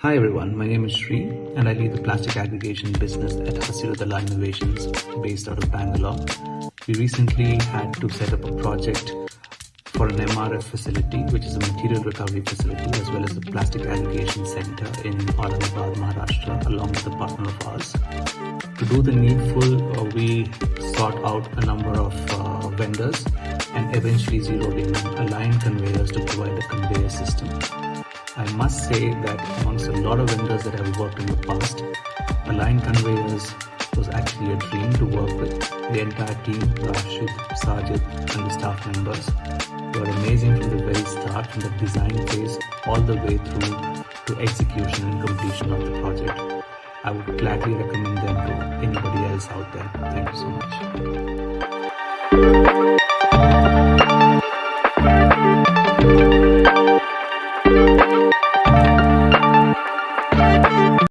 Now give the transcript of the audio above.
Hi everyone, my name is Sri and I lead the plastic aggregation business at Hasiru Dala Innovations based out of Bangalore. We recently had to set up a project for an MRF facility, which is a material recovery facility, as well as a plastic aggregation center in Aurangabad, Maharashtra, along with a partner of ours. To do the needful, we sought out a number of vendors and eventually zeroed in Aline Conveyors to provide a conveyor system. I must say that amongst a lot of vendors that I've worked in the past, Aline Conveyors was actually a dream to work with. The entire team, Rashid, Sajid and the staff members were amazing from the very start, from the design phase all the way through to execution and completion of the project. I would gladly recommend them to anybody else out there. Thank you so much.